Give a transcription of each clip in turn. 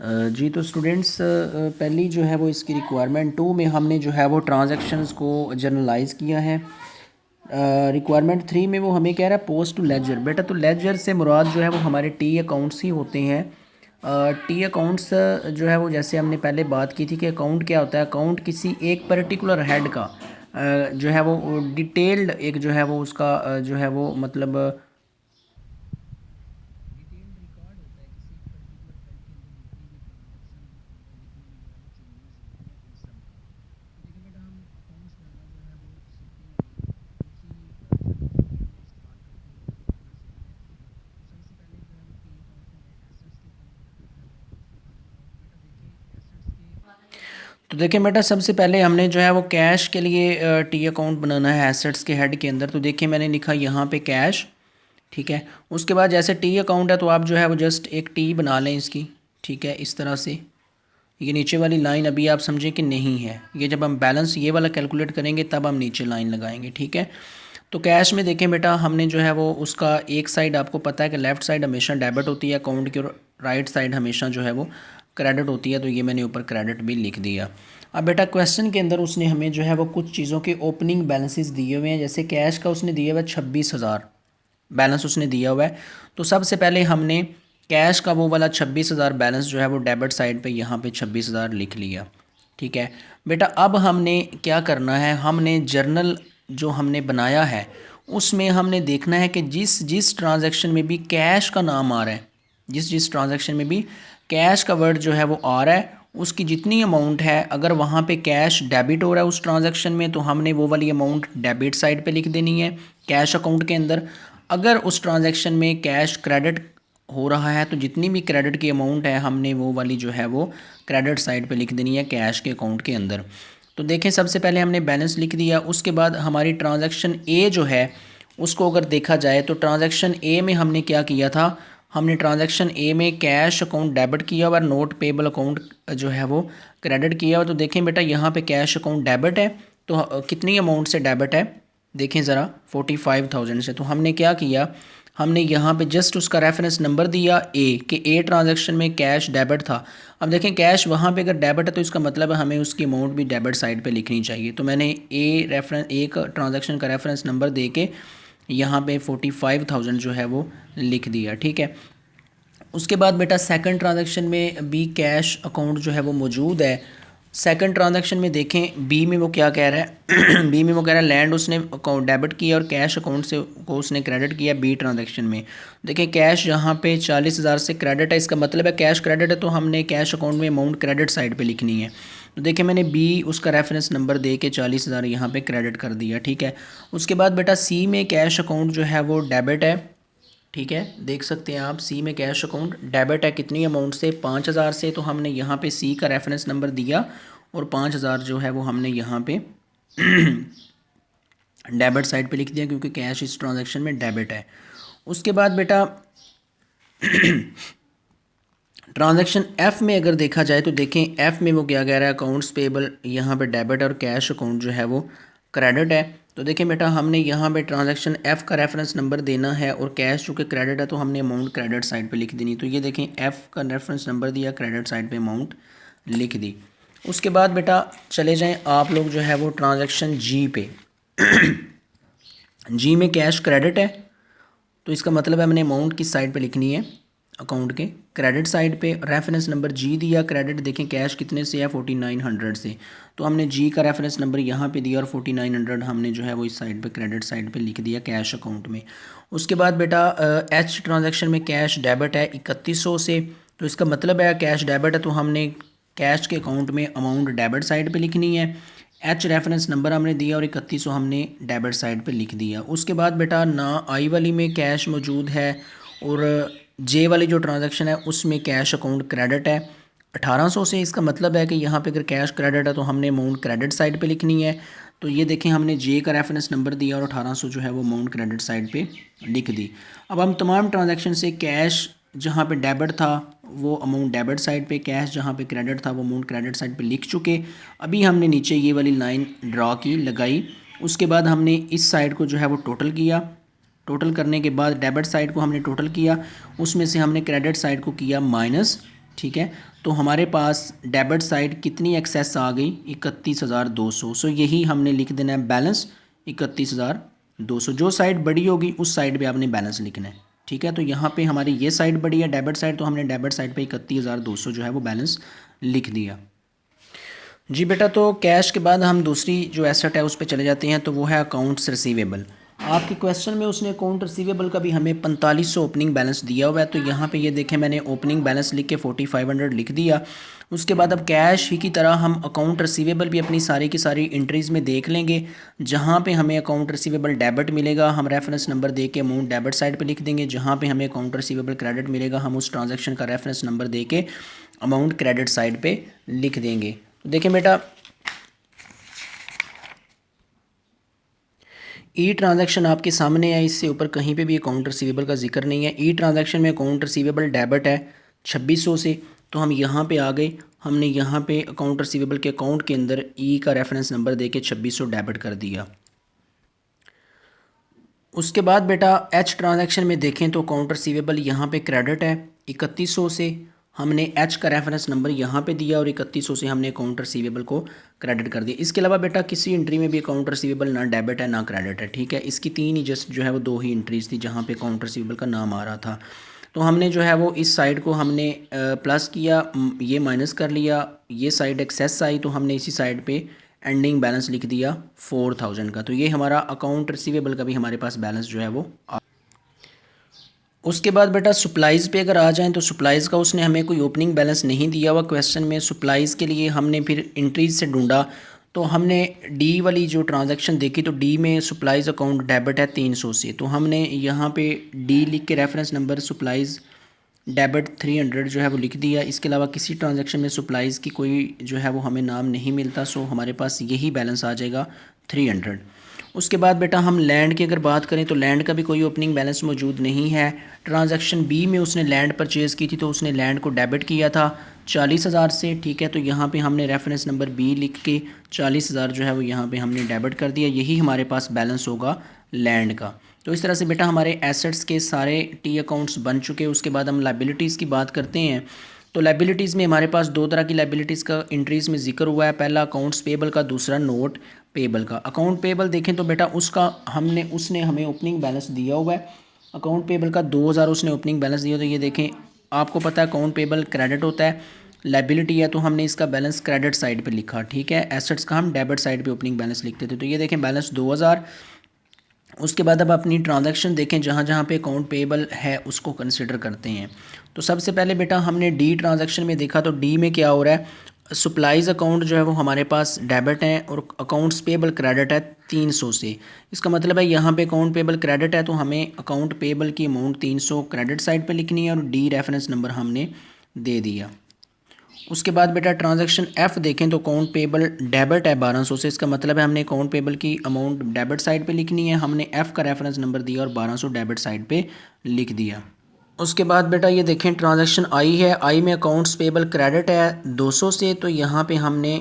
जी तो स्टूडेंट्स पहली जो है वो इसकी रिक्वायरमेंट 2 में हमने जो है वो ट्रांजैक्शंस को जर्नलाइज किया है। रिक्वायरमेंट 3 में वो हमें कह रहा है पोस्ट टू लेजर। बेटा तो लेजर से मुराद जो है वो हमारे टी अकाउंट्स ही होते हैं। टी अकाउंट्स जो है वो जैसे हमने पहले बात की थी कि अकाउंट क्या होता है। अकाउंट किसी एक पर्टिकुलर हेड का जो है वो डिटेल्ड एक जो है वो उसका जो है वो मतलब तो देखिए बेटा सबसे पहले हमने जो है वो कैश के लिए टी अकाउंट बनाना है एसेट्स के हेड के अंदर। तो देखिए मैंने लिखा यहाँ पे कैश, ठीक है। उसके बाद जैसे टी अकाउंट है तो आप जो है वो जस्ट एक टी बना लें इसकी, ठीक है। इस तरह से ये नीचे वाली लाइन अभी आप समझें कि नहीं है, ये जब हम बैलेंस ये वाला कैलकुलेट करेंगे तब हम नीचे लाइन लगाएंगे, ठीक है। तो कैश में देखें बेटा हमने जो है वो उसका एक साइड आपको पता है कि लेफ़्ट साइड हमेशा डेबिट होती है अकाउंट की और राइट साइड हमेशा जो है वो क्रेडिट होती है। तो ये मैंने ऊपर क्रेडिट भी लिख दिया। अब बेटा क्वेश्चन के अंदर उसने हमें जो है वो कुछ चीज़ों के ओपनिंग बैलेंसेस दिए हुए हैं। जैसे कैश का उसने दिया हुआ है 26,000 बैलेंस उसने दिया हुआ है। तो सबसे पहले हमने कैश का वो वाला 26,000 बैलेंस जो है वो डेबिट साइड पे यहाँ पे 26,000 लिख लिया, ठीक है। बेटा अब हमने क्या करना है, हमने जर्नल जो हमने बनाया है उसमें हमने देखना है कि जिस जिस ट्रांजैक्शन में भी कैश का नाम आ रहा है, जिस जिस ट्रांजैक्शन में भी कैश का वर्ड जो है वो आ रहा है, उसकी जितनी अमाउंट है अगर वहाँ पे कैश डेबिट हो रहा है उस ट्रांजैक्शन में तो हमने वो वाली अमाउंट डेबिट साइड पे लिख देनी है कैश अकाउंट के अंदर। अगर उस ट्रांजैक्शन में कैश क्रेडिट हो रहा है तो जितनी भी क्रेडिट की अमाउंट है हमने वो वाली जो है वो क्रेडिट साइड पे लिख देनी है कैश के अकाउंट के अंदर। तो देखें सबसे पहले हमने बैलेंस लिख दिया। उसके बाद हमारी ट्रांजैक्शन ए जो है उसको अगर देखा जाए तो ट्रांजैक्शन ए में हमने क्या किया था, हमने ट्रांजैक्शन ए में कैश अकाउंट डेबिट किया हुआ, नोट पेबल अकाउंट जो है वो क्रेडिट किया हुआ। तो देखें बेटा यहाँ पे कैश अकाउंट डेबिट है तो कितनी अमाउंट से डेबिट है, देखें ज़रा 45,000 से। तो हमने क्या किया, हमने यहाँ पे जस्ट उसका रेफरेंस नंबर दिया ए कि ए ट्रांजैक्शन में कैश डेबिट था। अब देखें कैश वहाँ पे अगर डेबिट है तो इसका मतलब है हमें उसकी अमाउंट भी डेबिट साइड पे लिखनी चाहिए। तो मैंने एक ट्रांजैक्शन का रेफरेंस नंबर दे के यहाँ पे 45,000 जो है वो लिख दिया, ठीक है। उसके बाद बेटा सेकंड ट्रांजैक्शन में भी कैश अकाउंट जो है वो मौजूद है। सेकंड ट्रांजैक्शन में देखें बी में वो क्या कह रहा है बी में वो कह रहा है लैंड उसने अकाउंट डेबिट किया और कैश अकाउंट से को उसने क्रेडिट किया बी ट्रांजैक्शन में। देखें कैश यहाँ पे 40,000 से क्रेडिट है, इसका मतलब है कैश क्रेडिट है तो हमने कैश अकाउंट में अमाउंट क्रेडिट साइड पे लिखनी है। तो देखिए मैंने बी उसका रेफरेंस नंबर दे के 40,000 यहाँ पे क्रेडिट कर दिया, ठीक है। उसके बाद बेटा सी में कैश अकाउंट जो है वो डेबिट है, ठीक है। देख सकते हैं आप सी में कैश अकाउंट डेबिट है कितनी अमाउंट से, 5,000 से। तो हमने यहाँ पे सी का रेफरेंस नंबर दिया और 5,000 जो है वो हमने यहाँ पे डेबिट साइड पे लिख दिया क्योंकि कैश इस ट्रांजैक्शन में डेबिट है। उसके बाद बेटा ट्रांजैक्शन एफ़ में अगर देखा जाए तो देखें एफ़ में वो क्या कह रहा है, अकाउंट्स पेबल यहाँ पे डेबिट और कैश अकाउंट जो है वो क्रेडिट है। तो देखें बेटा हमने यहाँ पे ट्रांजैक्शन एफ़ का रेफरेंस नंबर देना है और कैश चूँकि क्रेडिट है तो हमने अमाउंट क्रेडिट साइड पे लिख देनी। तो ये देखें एफ़ का रेफरेंस नंबर दिया, क्रेडिट साइड पे अमाउंट लिख दी। उसके बाद बेटा चले जाएँ आप लोग जो है वो ट्रांजेक्शन जी पे जी में कैश क्रेडिट है तो इसका मतलब है हमने अमाउंट किस साइड पे लिखनी है, अकाउंट के क्रेडिट साइड पे। रेफरेंस नंबर जी दिया, क्रेडिट देखें कैश कितने से है 4900 से। तो हमने जी का रेफरेंस नंबर यहाँ पे दिया और 4900 हमने जो है वो इस साइड पे क्रेडिट साइड पे लिख दिया कैश अकाउंट में। उसके बाद बेटा एच ट्रांजैक्शन में कैश डेबिट है 3100 से। तो इसका मतलब है कैश डेबिट है तो हमने कैश के अकाउंट में अमाउंट डेबिट साइड पे लिखनी है। एच रेफरेंस नंबर हमने दिया और 3100 हमने डेबिट साइड पे लिख दिया। उसके बाद बेटा ना आई वाली में कैश मौजूद है और जे वाली जो ट्रांजैक्शन है उसमें कैश अकाउंट क्रेडिट है 1800 से। इसका मतलब है कि यहाँ पे अगर कैश क्रेडिट है तो हमने अमाउंट क्रेडिट साइड पे लिखनी है। तो ये देखें हमने जे का रेफरेंस नंबर दिया और 1800 जो है वो अमाउंट क्रेडिट साइड पे लिख दी। अब हम तमाम ट्रांजैक्शन से कैश जहाँ पे डेबिट था वो अमाउंट डेबिट साइड पे, कैश जहाँ पे क्रेडिट था वो अमाउंट क्रेडिट साइड पे लिख चुके। अभी हमने नीचे ये वाली लाइन ड्रा की लगाई। उसके बाद हमने इस साइड को जो है वो टोटल किया। टोटल करने के बाद डेबिट साइड को हमने टोटल किया, उसमें से हमने क्रेडिट साइड को किया माइनस, ठीक है। तो हमारे पास डेबिट साइड कितनी एक्सेस आ गई, 31,200। सो यही हमने लिख देना है बैलेंस 31,200। जो साइड बड़ी होगी उस साइड पे आपने बैलेंस लिखना है, ठीक है। तो यहाँ पे हमारी ये साइड बड़ी है डेबिट साइड, तो हमने डेबिट साइड पे 31,200 जो है वो बैलेंस लिख दिया। जी बेटा, तो कैश के बाद हम दूसरी जो एसेट है उस पर चले जाते हैं, तो वो है अकाउंट्स रिसीवेबल। आपके क्वेश्चन में उसने अकाउंट रिसीवेबल का भी हमें 4500 ओपनिंग बैलेंस दिया हुआ है। तो यहाँ पे ये देखें, मैंने ओपनिंग बैलेंस लिख के 4500 लिख दिया। उसके बाद अब कैश ही की तरह हम अकाउंट रिसीवेबल भी अपनी सारी की सारी एंट्रीज़ में देख लेंगे। जहाँ पे हमें अकाउंट रिसीवेबल डेबिट मिलेगा हम रेफरेंस नंबर दे के अमाउंट डेबिट साइड पे लिख देंगे। जहाँ पे हमें अकाउंट रिसीवेबल क्रेडिट मिलेगा हम उस ट्रांजैक्शन का रेफरेंस नंबर दे के अमाउंट क्रेडिट साइड पे लिख देंगे। तो देखें बेटा, ई ट्रांजैक्शन आपके सामने है, इससे ऊपर कहीं पे भी अकाउंट रिसीवेबल का जिक्र नहीं है। ई ट्रांजैक्शन में अकाउंट रिसीवेबल डेबिट है 2600 से, तो हम यहाँ पे आ गए। हमने यहाँ पे अकाउंट रिसीवेबल के अकाउंट के अंदर ई का रेफरेंस नंबर दे के 2600 डेबिट कर दिया। उसके बाद बेटा एच ट्रांजैक्शन में देखें तो अकाउंट रिसीवेबल यहाँ पे क्रेडिट है 3100 से, हमने एच का रेफरेंस नंबर यहाँ पे दिया और 3100 से हमने अकाउंट रिसीवेबल को क्रेडिट कर दिया। इसके अलावा बेटा किसी एंट्री में भी अकाउंट रिसीवेबल ना डेबिट है ना क्रेडिट है, ठीक है। इसकी तीन ही जस्ट जो है वो दो ही एंट्रीज थी जहाँ पे अकाउंट रिसीवेबल का नाम आ रहा था। तो हमने जो है वो इस साइड को हमने प्लस किया, ये माइनस कर लिया, ये साइड एक्सेस आई, तो हमने इसी साइड पे एंडिंग बैलेंस लिख दिया 4000 का। तो ये हमारा अकाउंट रिसीवेबल का भी हमारे पास बैलेंस जो है वो उसके बाद बेटा सप्लाइज़ पे अगर आ जाएं तो सप्लाइज़ का उसने हमें कोई ओपनिंग बैलेंस नहीं दिया हुआ क्वेश्चन में। सप्लाइज़ के लिए हमने फिर एंट्रीज से ढूंढा, तो हमने डी वाली जो ट्रांजैक्शन देखी तो डी में सप्लाइज़ अकाउंट डेबिट है 300 से, तो हमने यहाँ पे डी लिख के रेफरेंस नंबर सप्लाइज़ डेबिट 300 जो है वो लिख दिया। इसके अलावा किसी ट्रांजैक्शन में सप्लाइज़ की कोई जो है वो हमें नाम नहीं मिलता, सो हमारे पास यही बैलेंस आ जाएगा 300। उसके बाद बेटा हम लैंड की अगर बात करें तो लैंड का भी कोई ओपनिंग बैलेंस मौजूद नहीं है। ट्रांजैक्शन बी में उसने लैंड परचेज़ की थी, तो उसने लैंड को डेबिट किया था 40,000 से, ठीक है। तो यहाँ पे हमने रेफरेंस नंबर बी लिख के 40,000 जो है वो यहाँ पे हमने डेबिट कर दिया। यही हमारे पास बैलेंस होगा लैंड का। तो इस तरह से बेटा हमारे एसेट्स के सारे टी अकाउंट्स बन चुके। उसके बाद हम लाइबिलिटीज़ की बात करते हैं। तो लाइबिलिटीज़ में हमारे पास दो तरह की लाइबिलिटीज़ का इंट्रीज़ में जिक्र हुआ है, पहला अकाउंट्स पेबल का, दूसरा नोट पेबल का। अकाउंट पेबल देखें तो बेटा उसने हमें ओपनिंग बैलेंस दिया हुआ है। अकाउंट पेबल का 2000 उसने ओपनिंग बैलेंस दिया। तो ये देखें, आपको पता है अकाउंट पेबल क्रेडिट होता है, लाइबिलिटी है, तो हमने इसका बैलेंस क्रेडिट साइड पे लिखा, ठीक है। एसेट्स का हम डेबिट साइड पे ओपनिंग बैलेंस लिखते थे। तो ये देखें बैलेंस 2000। उसके बाद अब अपनी ट्रांजैक्शन देखें, जहाँ जहाँ पे अकाउंट पेबल है उसको कंसिडर करते हैं। तो सबसे पहले बेटा हमने डी ट्रांजैक्शन में देखा, तो डी में क्या हो रहा है, सप्लाइज़ अकाउंट जो है वो हमारे पास डेबिट है और अकाउंट्स पेबल क्रेडिट है 300 से। इसका मतलब है यहाँ पे अकाउंट पेबल क्रेडिट है, तो हमें अकाउंट पेबल की अमाउंट 300 क्रेडिट साइड पे लिखनी है और डी रेफरेंस नंबर हमने दे दिया। उसके बाद बेटा ट्रांजैक्शन एफ़ देखें तो अकाउंट पेबल डेबिट है 1200 से। इसका मतलब है हमने अकाउंट पेबल की अमाउंट डेबिट साइड पे लिखनी है। हमने एफ़ का रेफरेंस नंबर दिया और 1200 डेबिट साइड पे लिख दिया। उसके बाद बेटा ये देखें ट्रांजैक्शन आई है, आई में अकाउंट्स पेबल क्रेडिट है 200 से, तो यहाँ पे हमने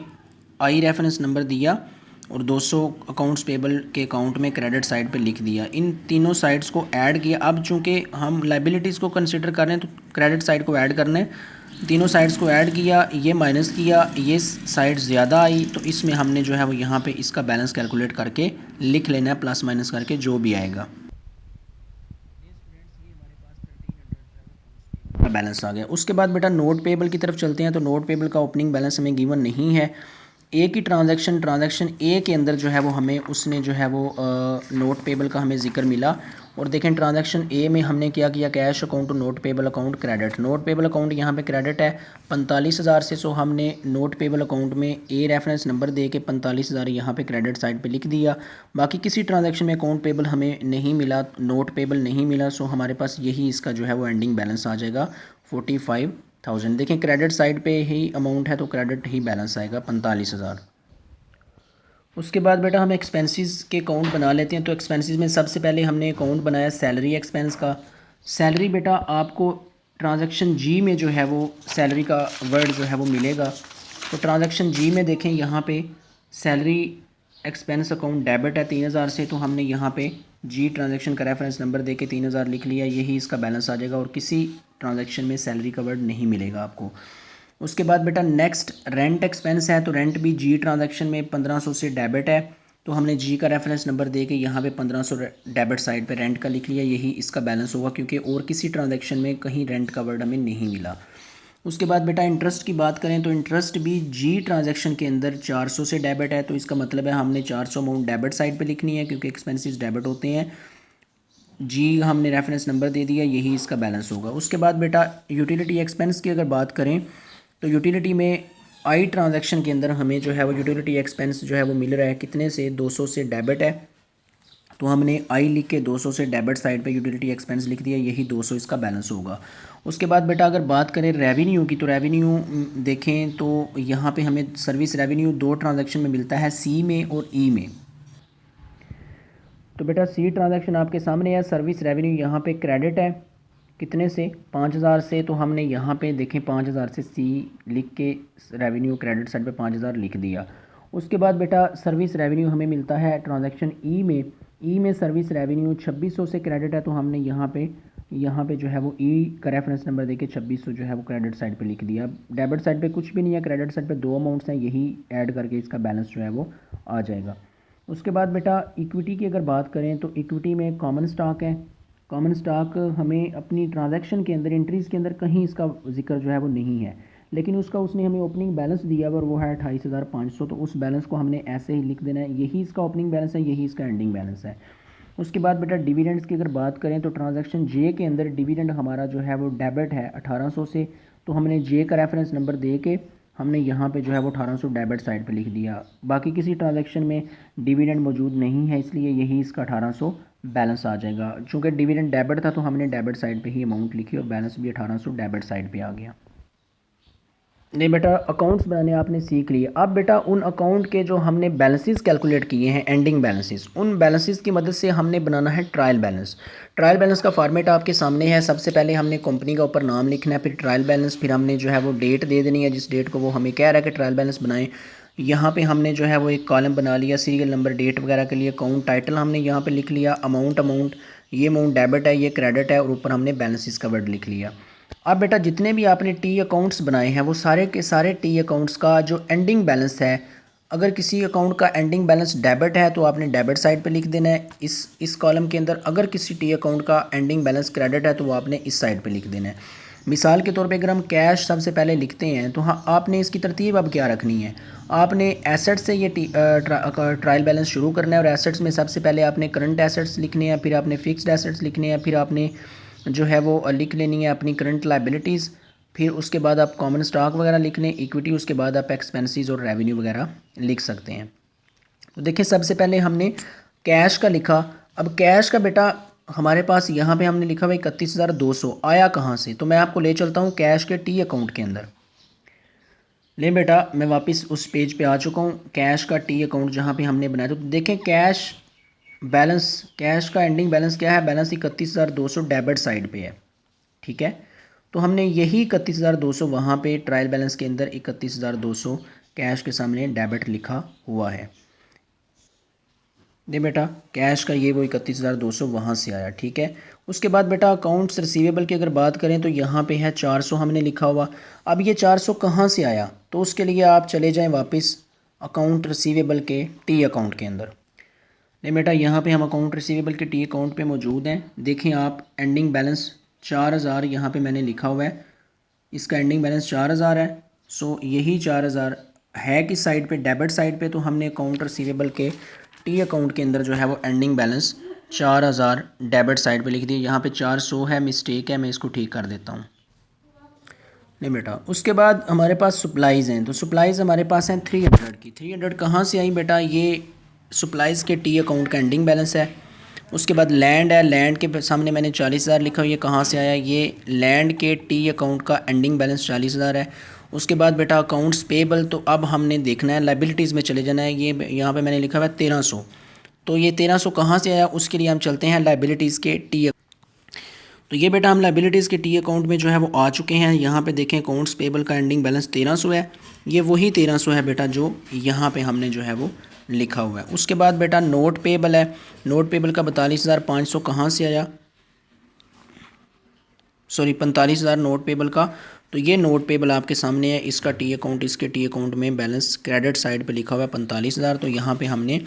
आई रेफरेंस नंबर दिया और 200 अकाउंट्स पेबल के अकाउंट में क्रेडिट साइड पे लिख दिया। इन तीनों साइड्स को ऐड किया। अब चूँकि हम लाइबिलिटीज़ को कंसिडर कर रहे हैं तो क्रेडिट साइड को ऐड करना है, तीनों साइड्स को ऐड किया, ये माइनस किया, ये साइड ज़्यादा आई, तो इसमें हमने जो है वो यहाँ पे इसका बैलेंस कैलकुलेट करके लिख लेना है, प्लस माइनस करके जो भी आएगा। बैलेंस आ गया। उसके बाद बेटा नोट पेबल की तरफ चलते हैं। तो नोट पेबल का ओपनिंग बैलेंस हमें गिवन नहीं है। ए की ट्रांजैक्शन ए के अंदर जो है वो हमें उसने जो है वो नोट पेबल का हमें जिक्र मिला। और देखें ट्रांजैक्शन ए में हमने क्या किया, cash account note payable account credit. Note payable account यहाँ पे क्रेडिट है 45,000 से, सो हमने नोट पेबल अकाउंट में ए रेफरेंस नंबर दे के 45,000 यहाँ पे क्रेडिट साइड पे लिख दिया। बाकी किसी ट्रांजैक्शन में अकाउंट पेबल हमें नहीं मिला, नोट पेबल नहीं मिला, सो हमारे पास यही इसका जो है वो एंडिंग बैलेंस आ जाएगा 45,000। देखें क्रेडिट साइड पे ही अमाउंट है तो क्रेडिट ही बैलेंस आएगा 45,000। उसके बाद बेटा हम एक्सपेंसेस के अकाउंट बना लेते हैं। तो एक्सपेंसेस में सबसे पहले हमने अकाउंट बनाया सैलरी एक्सपेंस का। सैलरी बेटा आपको ट्रांजैक्शन जी में जो है वो सैलरी का वर्ड जो है वो मिलेगा। तो ट्रांजैक्शन जी में देखें यहाँ पे सैलरी एक्सपेंस अकाउंट डेबिट है 3,000 से, तो हमने यहाँ पे जी ट्रांजैक्शन का रेफरेंस नंबर दे के 3000 लिख लिया, यही इसका बैलेंस आ जाएगा और किसी ट्रांजैक्शन में सैलरी कवर्ड नहीं मिलेगा आपको। उसके बाद बेटा नेक्स्ट रेंट एक्सपेंस है, तो रेंट भी जी ट्रांजैक्शन में 1500 से डेबिट है, तो हमने जी का रेफरेंस नंबर दे के यहाँ पे 1500 डेबिट साइड पे रेंट का लिख लिया, यही इसका बैलेंस होगा क्योंकि और किसी ट्रांजैक्शन में कहीं रेंट का वर्ड हमें नहीं मिला। उसके बाद बेटा इंटरेस्ट की बात करें तो इंटरेस्ट भी जी ट्रांजैक्शन के अंदर 400 से डेबिट है, तो इसका मतलब है हमने 400 अमाउंट डेबिट साइड पे लिखनी है क्योंकि एक्सपेंसेस डेबिट होते हैं। जी हमने रेफरेंस नंबर दे दिया, यही इसका बैलेंस होगा। उसके बाद बेटा यूटिलिटी एक्सपेंस की अगर बात करें तो यूटिलिटी में आई ट्रांजैक्शन के अंदर हमें जो है वो यूटिलिटी एक्सपेंस जो है वो मिल रहा है कितने से, 200 से डेबिट है, तो हमने आई लिख के 200 से डेबिट साइड पे यूटिलिटी एक्सपेंस लिख दिया, यही 200 इसका बैलेंस होगा। उसके बाद बेटा अगर बात करें रेवेन्यू की, तो रेवेन्यू देखें तो यहाँ पे हमें सर्विस रेवेन्यू दो ट्रांजैक्शन में मिलता है, सी में और ई में। तो बेटा सी ट्रांजैक्शन आपके सामने है, सर्विस रेवेन्यू यहाँ पे क्रेडिट है कितने से, 5000 से, तो हमने यहाँ पे देखें 5000 से सी लिख के रेवेन्यू क्रेडिट साइड पे 5000 लिख दिया। उसके बाद बेटा सर्विस रेवेन्यू हमें मिलता है ट्रांजैक्शन ई में, ई में सर्विस रेवेन्यू 2600 से क्रेडिट है, तो हमने यहाँ पे जो है वो ई का रेफरेंस नंबर देके 2600 जो है वो क्रेडिट साइड पे लिख दिया। डेबिट साइड पे कुछ भी नहीं है, क्रेडिट साइड पे दो अमाउंट्स हैं, यही ऐड करके इसका बैलेंस जो है वो आ जाएगा। उसके बाद बेटा इक्विटी की अगर बात करें तो इक्विटी में कॉमन स्टॉक है, कॉमन स्टॉक हमें अपनी ट्रांजैक्शन के अंदर एंट्रीज़ के अंदर कहीं इसका जिक्र जो है वो नहीं है, लेकिन उसने हमें ओपनिंग बैलेंस दिया और वो है 28,500, तो उस बैलेंस को हमने ऐसे ही लिख देना है, यही इसका ओपनिंग बैलेंस है, यही इसका एंडिंग बैलेंस है। उसके बाद बेटा डिविडेंड्स की अगर बात करें तो ट्रांजैक्शन जे के अंदर डिविडेंड हमारा जो है वो डेबिट है 1800 से, तो हमने जे का रेफरेंस नंबर दे के हमने यहाँ पे जो है वो 1800 डेबिट साइड पे लिख दिया। बाकी किसी ट्रांजैक्शन में डिविडेंड मौजूद नहीं है, इसलिए यही इसका 1800 बैलेंस आ जाएगा। चूँकि डिविडेंड डेबिट था तो हमने डेबिट साइड पे ही अमाउंट लिखी और बैलेंस भी 1800 डेबिट साइड पे आ गया। नहीं बेटा अकाउंट्स बनाने आपने सीख लिए। अब बेटा उन अकाउंट के जो हमने बैलेंसेस कैलकुलेट किए हैं, एंडिंग बैलेंसेस, उन बैलेंसेस की मदद से हमने बनाना है ट्रायल बैलेंस। ट्रायल बैलेंस का फॉर्मेट आपके सामने है। सबसे पहले हमने कंपनी का ऊपर नाम लिखना है, फिर ट्रायल बैलेंस, फिर हमने जो है वो डेट दे देनी है जिस डेट को वो हमें कह रहा है कि ट्रायल बैलेंस बनाएं। यहाँ पे हमने जो है वो एक कॉलम बना लिया सीरियल नंबर डेट वगैरह के लिए। अकाउंट टाइटल हमने यहाँ पे लिख लिया, अमाउंट ये अमाउंट डेबिट है, ये क्रेडिट है, और ऊपर हमने बैलेंसेस का वर्ड लिख लिया। अब बेटा जितने भी आपने टी अकाउंट्स बनाए हैं वो सारे के सारे टी अकाउंट्स का जो एंडिंग बैलेंस है, अगर किसी अकाउंट का एंडिंग बैलेंस डेबिट है तो आपने डेबिट साइड पे लिख देना है इस कॉलम के अंदर। अगर किसी टी अकाउंट का एंडिंग बैलेंस क्रेडिट है तो वो आपने इस साइड पे लिख देना है। मिसाल के तौर पे अगर हम कैश सबसे पहले लिखते हैं तो हाँ आपने इसकी तरतीब अब क्या रखनी है, आपने एसेट्स से ये ट्रायल बैलेंस शुरू करना है और एसेट्स में सबसे पहले आपने करंट एसेट्स लिखने हैं, फिर आपने फिक्स्ड एसेट्स लिखने हैं, फिर आपने जो है वो लिख लेनी है अपनी करंट लाइबिलिटीज़, फिर उसके बाद आप कॉमन स्टॉक वगैरह लिख लें, इक्विटी, उसके बाद आप एक्सपेंसेस और रेवेन्यू वगैरह लिख सकते हैं। तो देखिए सबसे पहले हमने कैश का लिखा। अब कैश का बेटा हमारे पास यहाँ पे हमने लिखा हुआ 31,200 आया कहाँ से, तो मैं आपको ले चलता हूँ कैश के टी अकाउंट के अंदर। ले बेटा मैं वापस उस पेज पे आ चुका हूँ, कैश का टी अकाउंट जहाँ पे हमने बनाया। तो देखें कैश बैलेंस, कैश का एंडिंग बैलेंस क्या है, बैलेंस 31,200 डेबिट साइड पे है, ठीक है। तो हमने यही 31,200 वहाँ पे ट्रायल बैलेंस के अंदर 31,200 कैश के सामने डेबिट लिखा हुआ है। दे बेटा कैश का ये वो 31,200 वहाँ से आया, ठीक है। उसके बाद बेटा अकाउंट्स रिसीवेबल की अगर बात करें तो यहाँ पे है 400 हमने लिखा हुआ। अब ये 400 कहाँ से आया, तो उसके लिए आप चले जाएं वापस अकाउंट रिसीवेबल के टी अकाउंट के अंदर। नहीं बेटा यहाँ पे हम अकाउंट रिसीवेबल के टी अकाउंट पे मौजूद हैं। देखें आप एंडिंग बैलेंस 4,000 यहाँ पे मैंने लिखा हुआ है, इसका एंडिंग बैलेंस 4,000 है। सो यही 4,000 है किस साइड पे, डेबिट साइड पे, तो हमने अकाउंट रिसीवेबल के टी अकाउंट के अंदर जो है वो एंडिंग बैलेंस 4,000 डेबिट साइड पे लिख दिया। यहाँ पे 400 है, मिस्टेक है, मैं इसको ठीक कर देता हूँ। नहीं बेटा उसके बाद हमारे पास सप्लाइज़ हैं, तो सप्लाइज़ हमारे पास हैं 300 की। 300 कहाँ से आई बेटा, ये सप्लाइज़ के टी अकाउंट का एंडिंग बैलेंस है। उसके बाद लैंड है, लैंड के सामने मैंने 40,000 लिखा हुआ, ये कहाँ से आया, ये लैंड के टी अकाउंट का एंडिंग बैलेंस 40,000 है। उसके बाद बेटा अकाउंट्स पेबल, तो अब हमने देखना है लाइबिलिटीज़ में चले जाना है। ये यहाँ पे मैंने लिखा हुआ है 1300, तो ये 1300 कहाँ से आया, उसके लिए हम चलते हैं लाइबिलिटीज़ के टी। तो ये बेटा हम लाइबिलिटीज़ के टी अकाउंट में जो है वो आ चुके हैं। यहाँ पे देखें अकाउंट्स पेबल का एंडिंग बैलेंस 1300 है, ये वही 1300 है बेटा जो यहाँ पे हमने जो है वो लिखा हुआ है। उसके बाद बेटा नोट पेबल है, नोट पेबल का 42,500 कहाँ से आया, सॉरी 45,000 नोट पेबल का। तो ये नोट पेबल आपके सामने है, इसका टी अकाउंट, इसके टी अकाउंट में बैलेंस क्रेडिट साइड पे लिखा हुआ है 45,000। तो यहाँ पे हमने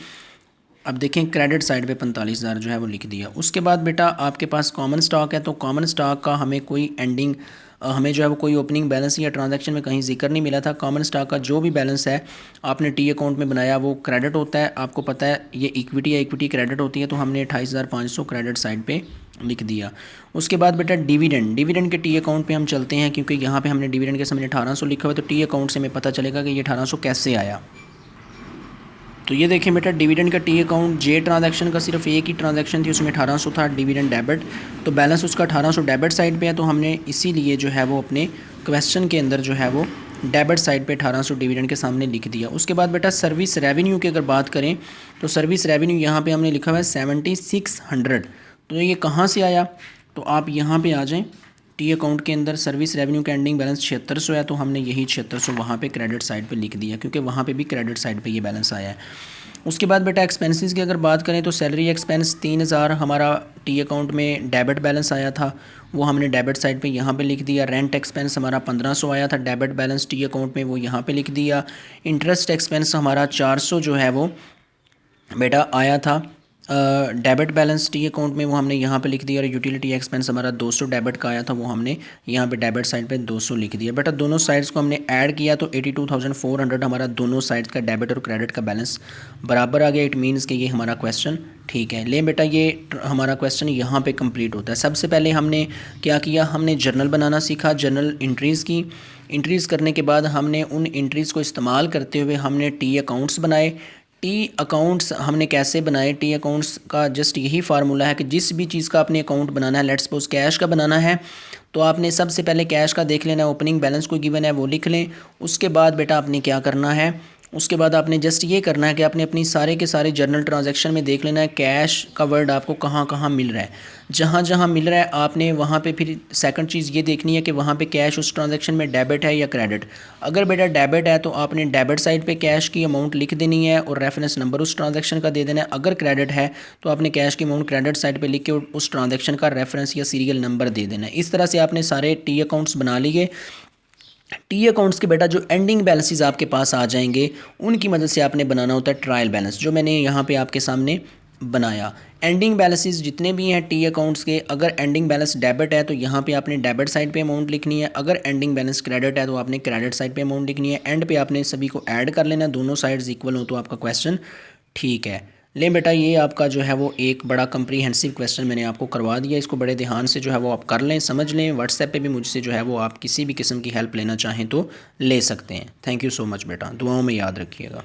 अब देखें क्रेडिट साइड पे 45,000 जो है वो लिख दिया। उसके बाद बेटा आपके पास कॉमन स्टॉक है, तो कॉमन स्टॉक का हमें कोई एंडिंग हमें जो है वो कोई ओपनिंग बैलेंस या ट्रांजैक्शन में कहीं जिक्र नहीं मिला था। कॉमन स्टॉक का जो भी बैलेंस है आपने टी अकाउंट में बनाया वो क्रेडिट होता है। आपको पता है ये इक्विटी या इक्विटी क्रेडिट होती है, तो हमने 28,500 क्रेडिट साइड पे लिख दिया। उसके बाद बेटा डिविडेंड, डिविडेंड के टी अकाउंट पे हम चलते हैं, क्योंकि यहाँ पे हमने डिविडेंड के सामने 1800 लिखा हुआ है, तो टी अकाउंट से हमें पता चलेगा कि ये 1800 कैसे आया। तो ये देखें बेटा डिविडेंड का टी अकाउंट, जे ट्रांजैक्शन का सिर्फ एक ही ट्रांजैक्शन थी, उसमें 1800 था डिविडेंड डेबिट, तो बैलेंस उसका 1800 डेबिट साइड पे है। तो हमने इसीलिए जो है वो अपने क्वेश्चन के अंदर जो है वो डेबिट साइड पे 1800 डिविडेंड के सामने लिख दिया। उसके बाद बेटा सर्विस रेवेन्यू की अगर बात करें तो सर्विस रेवेन्यू यहाँ पे हमने लिखा हुआ है 7600। तो ये कहाँ से आया, तो आप यहाँ पे आ जाएं टी अकाउंट के अंदर, सर्विस रेवेन्यू का एंडिंग बैलेंस 7600 है, तो हमने यही 7600 वहाँ पे क्रेडिट साइड पे लिख दिया, क्योंकि वहाँ पे भी क्रेडिट साइड पे ये बैलेंस आया है। उसके बाद बेटा एक्सपेंसेस की अगर बात करें तो सैलरी एक्सपेंस 3000 हमारा टी अकाउंट में डेबिट बैलेंस आया था, वो हमने डेबिट साइड पे यहाँ पे लिख दिया। रेंट एक्सपेंस हमारा 1500 आया था डेबिट बैलेंस टी अकाउंट में, वो यहाँ पे लिख दिया। इंटरेस्ट एक्सपेंस हमारा 400 जो है वो बेटा आया था डेबिट बैलेंस टी अकाउंट में, वो हमने यहाँ पे लिख दिया। और यूटिलिटी एक्सपेंस हमारा 200 डेबिट का आया था, वो हमने यहाँ पे डेबिट साइड पे 200 लिख दिया। बेटा दोनों साइड्स को हमने ऐड किया तो 82,400 हमारा दोनों साइड्स का डेबिट और क्रेडिट का बैलेंस बराबर आ गया। इट मीन्स कि ये हमारा क्वेश्चन ठीक है। ले बेटा ये हमारा क्वेश्चन यहाँ पे कंप्लीट होता है। सबसे पहले हमने क्या किया, हमने जर्नल बनाना सीखा, जर्नल इंट्रीज़ की। इंट्रीज़ करने के बाद हमने उन इंट्रीज़ को इस्तेमाल करते हुए हमने टी अकाउंट्स बनाए। टी अकाउंट्स हमने कैसे बनाए, टी अकाउंट्स का जस्ट यही फार्मूला है कि जिस भी चीज़ का आपने अकाउंट बनाना है, लेट्स सपोज कैश का बनाना है, तो आपने सबसे पहले कैश का देख लेना है, ओपनिंग बैलेंस कोई गिवन है वो लिख लें। उसके बाद बेटा आपने क्या करना है, उसके बाद आपने जस्ट ये करना है कि आपने अपनी सारे के सारे जर्नल ट्रांजैक्शन में देख लेना है कैश का वर्ड आपको कहाँ कहाँ मिल रहा है। जहाँ जहाँ मिल रहा है आपने वहाँ पे फिर सेकंड चीज़ ये देखनी है कि वहाँ पे कैश उस ट्रांजैक्शन में डेबिट है या क्रेडिट। अगर बेटा डेबिट है तो आपने डेबिट साइड पे कैश की अमाउंट लिख देनी है और रेफरेंस नंबर उस ट्रांजैक्शन का दे देना है। अगर क्रेडिट है तो आपने कैश की अमाउंट क्रेडिट साइड पर लिख के उस ट्रांजैक्शन का रेफरेंस या सीरियल नंबर दे देना है। इस तरह से आपने सारे टी अकाउंट्स बना लिए। टी अकाउंट्स के बेटा जो एंडिंग बैलेंसेस आपके पास आ जाएंगे उनकी मदद से आपने बनाना होता है ट्रायल बैलेंस, जो मैंने यहाँ पे आपके सामने बनाया। एंडिंग बैलेंसेस जितने भी हैं टी अकाउंट्स के, अगर एंडिंग बैलेंस डेबिट है तो यहाँ पे आपने डेबिट साइड पे अमाउंट लिखनी है। अगर एंडिंग बैलेंस क्रेडिट है तो आपने क्रेडिट साइड पे अमाउंट लिखनी है। एंड पे आपने सभी को ऐड कर लेना, दोनों साइड्स इक्वल हो तो आपका क्वेश्चन ठीक है। लें बेटा ये आपका जो है वो एक बड़ा कम्प्रीहेंसिव क्वेश्चन मैंने आपको करवा दिया। इसको बड़े ध्यान से जो है वो आप कर लें, समझ लें। व्हाट्सएप पे भी मुझसे जो है वो आप किसी भी किस्म की हेल्प लेना चाहें तो ले सकते हैं। थैंक यू सो मच बेटा, दुआओं में याद रखिएगा।